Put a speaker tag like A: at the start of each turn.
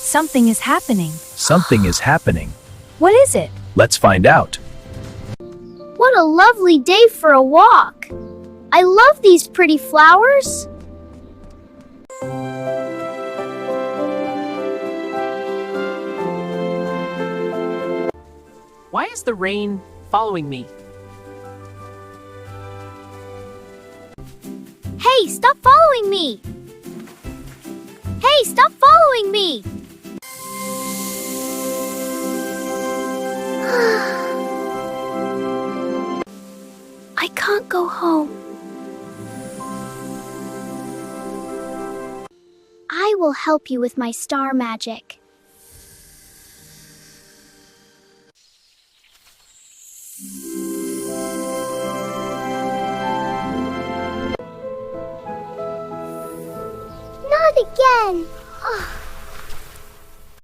A: Something is happening.
B: Something is happening.
A: What is it?
B: Let's find out.
C: What a lovely day for a walk. I love these pretty flowers.
D: Why is the rain following me?
C: Hey, stop following me! Hey, stop following me! I can't go home. I will help you with my star magic. Not again! Ugh.